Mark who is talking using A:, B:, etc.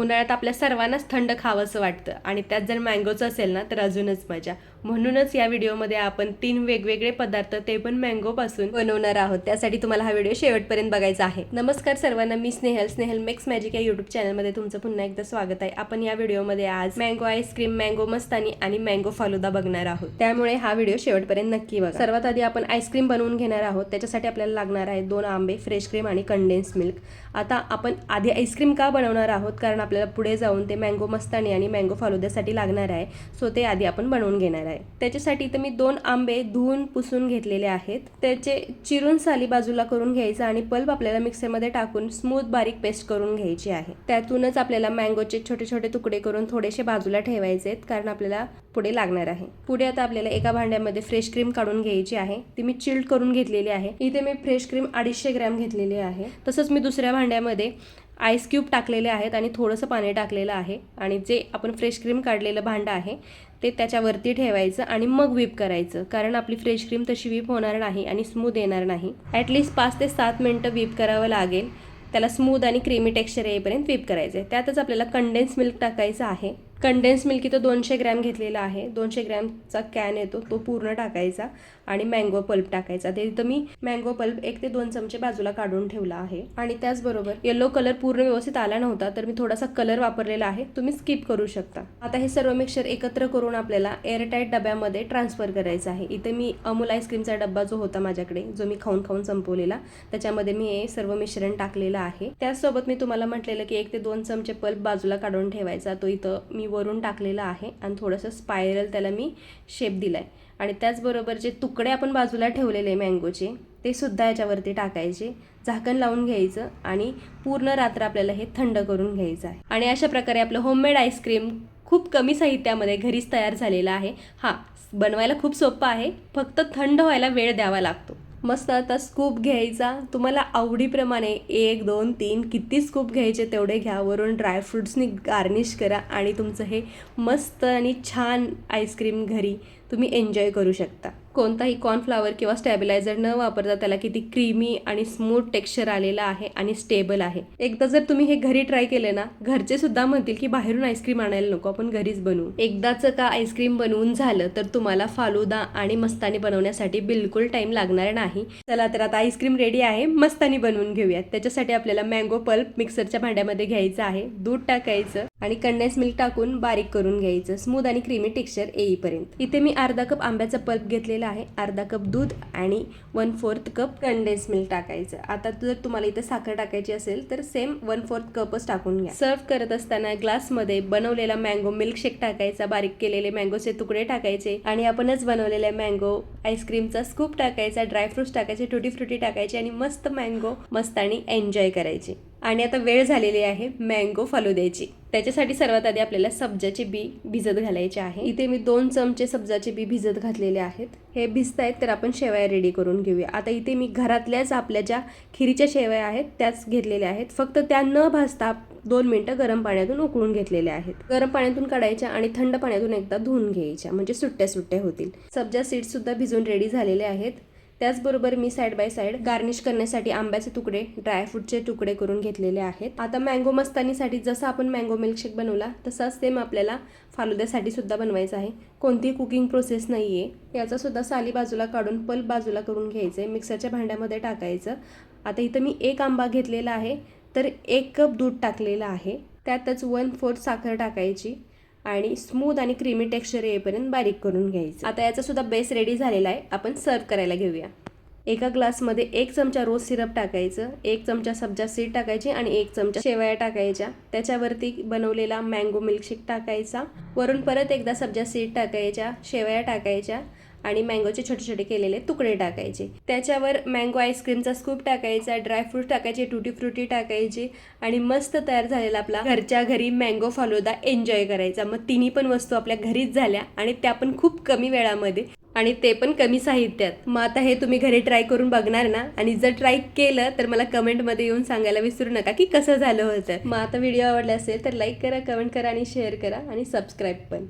A: उन्हाळ्यात आपल्या सर्वांनाच थंड खावंसं वाटतं आणि त्यात जर मँगोचं असेल ना तर अजूनच मजा. म्हणूनच या व्हिडिओमध्ये आपण 3 वेगवेगळे पदार्थ ते पण मँगोपासून बनवणार आहोत. त्यासाठी तुम्हाला हा व्हिडिओ शेवटपर्यंत बघायचा आहे. नमस्कार सर्वांना, मी स्नेहल मेक्स मॅजिक या यूट्यूब चॅनलमध्ये तुमचं पुन्हा एकदा स्वागत आहे. आपण या व्हिडिओमध्ये आज मँगो आईस्क्रीम, मँगो मस्तानी आणि मँगो फालुदा बघणार आहोत. त्यामुळे हा व्हिडिओ शेवटपर्यंत नक्की बघा. सर्वात आधी आपण आईस्क्रीम बनवून घेणार आहोत. त्याच्यासाठी आपल्याला लागणार आहे 2 आंबे, फ्रेश क्रीम आणि कंडेन्स मिल्क. आता आपण आधी आईस्क्रीम का बनवणार आहोत, कारण आपल्याला पुढे जाऊन ते मँगो मस्तानी आणि मँगो फालुद्यासाठी लागणार आहे. सो ते आधी आपण बनवून घेणार आहे. त्याच्यासाठी तर मी 2 आंबे धुवून पुसून घेतलेले आहेत. त्याचे चिरून साली बाजूला करून घ्यायचं आणि पल्प आपल्याला मिक्सरमध्ये टाकून स्मूथ बारीक पेस्ट करून घ्यायची आहे. त्यातूनच आपल्याला मँगोचे छोटे छोटे तुकडे करून थोडेसे बाजूला ठेवायचे आहेत, कारण आपल्याला पुढे लागणार आहे. पुढे आता आपल्याला एका भांड्यामध्ये फ्रेश क्रीम काढून घ्यायची आहे. ती मी चिल्ड करून घेतलेली आहे. इथे मी फ्रेश क्रीम 250 ग्रॅम घेतलेली आहे. तसंच मी दुसऱ्या भांड्यामध्ये आईस क्यूब टाकलेले आहेत आणि थोडंसं पाणी टाकलेलं आहे आणि जे आपण फ्रेश क्रीम काढलेलं भांडं आहे ते त्याच्यावरती ठेवायचं आणि मग व्हीप करायचं, कारण आपली फ्रेश क्रीम तशी व्हीप होणार नाही आणि स्मूथ येणार नाही. ॲटलिस्ट 5 ते 7 मिनटं व्हीप करावं लागेल. त्याला स्मूथ आणि क्रीमी टेक्स्चर येईपर्यंत व्हीप करायचं आहे. त्यातच आपल्याला कंडेन्स मिल्क टाकायचं आहे. कंडेन्स मिल्क इथं 200 ग्रॅम घेतलेला आहे. 200 ग्रॅमचा कॅन येतो तो पूर्ण टाकायचा आणि मँगो पल्प टाकायचा. ते इथं मी मँगो पल्प 1 ते 2 चमचे बाजूला काढून ठेवला आहे. आणि त्याचबरोबर येलो कलर पूर्ण व्यवस्थित आला नव्हता तर मी थोडासा कलर वापरलेला आहे, तुम्ही स्किप करू शकता. आता हे सर्व मिक्सचर एकत्र करून आपल्याला एअरटाईट डब्यामध्ये ट्रान्सफर करायचं आहे. इथे मी अमूल आईस्क्रीमचा डब्बा जो होता माझ्याकडे, जो मी खाऊन संपवलेला, त्याच्यामध्ये मी हे सर्व मिश्रण टाकलेलं आहे. त्याचसोबत मी तुम्हाला म्हटलेलं की 1 ते 2 चमचे पल्प बाजूला काढून ठेवायचा, तो इथं मी वरून टाकलेला आहे आणि थोडंसं स्पायरल त्याला मी शेप दिलाय. आणि त्याचबरोबर जे तुकडे आपण बाजूला ठेवलेले मँगोचे ते सुद्धा याच्यावरती टाकायचे, झाकण लावून घ्यायचं आणि पूर्ण रात्र आपल्याला हे थंड करून घ्यायचं आहे. आणि अशा प्रकारे आपलं होममेड आईस्क्रीम खूप कमी साहित्यामध्ये घरीच तयार झालेलं आहे. बनवायला खूप सोपं आहे, फक्त थंड व्हायला वेळ द्यावा लागतो. मस्त आता स्कूप घ्यायचा, तुम्हाला आवडीप्रमाणे 1 2 3 किती स्कूप घ्यायचे तेवढे घ्या. वरून ड्रायफ्रूट्सनी गार्निश करा आणि तुमचं हे मस्त आणि छान आईस्क्रीम घरी तुम्ही एन्जॉय करू शकता. कोणताही कॉर्नफ्लावर किंवा स्टॅबिलायझर न वापरता त्याला किती क्रीमी आणि स्मूथ टेक्स्चर आलेलं आहे आणि स्टेबल आहे. एकदा जर तुम्ही हे घरी ट्राय केले ना, घरचे सुद्धा म्हणतील की बाहेरून आईस्क्रीम आणायला नको, आपण घरीच बनवू. एकदाचं का आईस्क्रीम बनवून झालं तर तुम्हाला फालुदा आणि मस्तानी बनवण्यासाठी बिलकुल टाइम लागणार नाही. चला तर आता आईस्क्रीम रेडी आहे, मस्तानी बनवून घेऊयात. त्याच्यासाठी आपल्याला मँगो पल्प मिक्सरच्या भांड्यामध्ये घ्यायचं आहे, दूध टाकायचं आणि कंडेन्स मिल्क टाकून बारीक करून घ्यायचं, स्मूथ आणि क्रीमी टेक्स्चर येईपर्यंत. इथे मी अर्धा कप आंब्याचा पल्प घेतलेला आहे, अर्धा कप दूध आणि 1/4 कप कंडेन्स मिल्क टाकायचं. आता जर तुम्हाला इथे साखर टाकायची असेल तर सेम 1/4 कपच टाकून घ्या. सर्व करत असताना ग्लासमध्ये बनवलेला मँगो मिल्कशेक टाकायचा, बारीक केलेले मँगोचे तुकडे टाकायचे आणि आपणच बनवलेल्या मँगो आईस्क्रीमचा स्कूप टाकायचा, ड्रायफ्रुट्स टाकायचे, टुटी फ्रुटी टाकायचे आणि मस्त मँगो मस्तानी एन्जॉय करायची. आणि आता वेळ झालेली आहे मँगो फालुद्याची. त्याच्यासाठी सर्वात आधी आपल्याला सब्जाचे बी भिजत घालायचे आहे. इथे मी 2 चमचे सब्जाचे बी भिजत घातलेले आहेत. हे भिजतायत तर आपण शेवया रेडी करून घेऊया. आता इथे मी घरातल्याच आपल्या ज्या खिरीच्या शेवया आहेत त्याच घेतलेल्या आहेत. फक्त त्या न भाजता 2 मिनिटं गरम पाण्यातून उकळून घेतलेल्या आहेत. गरम पाण्यातून काढायच्या आणि थंड पाण्यातून एकदा धुवून घ्यायच्या, म्हणजे सुट्ट्या होतील. सब्जा सीड्स सुद्धा भिजून रेडी झालेले आहेत. त्याचबरोबर मी साईड बाय साईड गार्निश करण्यासाठी आंब्याचे तुकडे, ड्रायफ्रूटचे तुकडे करून घेतलेले आहेत. आता मँगो मस्तानीसाठी जसं आपण मँगो मिल्कशेक बनवला तसाच सेम आपल्याला फालुद्यासाठी सुद्धा बनवायचं आहे. कोणती कुकिंग प्रोसेस नाही आहे. याचा सुद्धा साली बाजूला काढून पल्प बाजूला करून घ्यायचं आहे, मिक्सरच्या भांड्यामध्ये टाकायचं. आता इथं मी 1 आंबा घेतलेला आहे तर 1 कप दूध टाकलेलं आहे. त्यातच 1/4 साखर टाकायची आणि स्मूथ आणि क्रीमी टेक्स्चर येईपर्यंत बारीक करून घ्यायचं. आता याचा सुद्धा बेस रेडी झालेला आहे, आपण सर्व करायला घेऊया. एका ग्लासमध्ये 1 चमचा रोज सिरप टाकायचं, 1 चमचा सब्जा सीड टाकायची आणि 1 चमचा शेवया टाकायच्या. त्याच्यावरती बनवलेला मँगो मिल्कशेक टाकायचा, वरून परत एकदा सब्जा सीड टाकायच्या, शेवया टाकायच्या आणि मँगोचे छोटे छोटे केलेले तुकडे टाकायचे. त्याच्यावर मँगो आईस्क्रीमचा स्कूप टाकायचा, ड्रायफ्रूट टाकायचे, टुटी फ्रुटी टाकायची आणि मस्त तयार झालेला आपला घरच्या घरी मँगो फालुदा एन्जॉय करायचा. मग तिन्ही पण वस्तू आपल्या घरीच झाल्या आणि त्या पण खूप कमी वेळामध्ये आणि ते पण कमी साहित्यात. मग आता हे तुम्ही घरी ट्राय करून बघणार ना, आणि जर ट्राय केलं तर मला कमेंटमध्ये येऊन सांगायला विसरू नका की कसं झालं होतं. मग आता व्हिडिओ आवडला असेल तर लाईक करा, कमेंट करा आणि शेअर करा आणि सबस्क्राईब पण.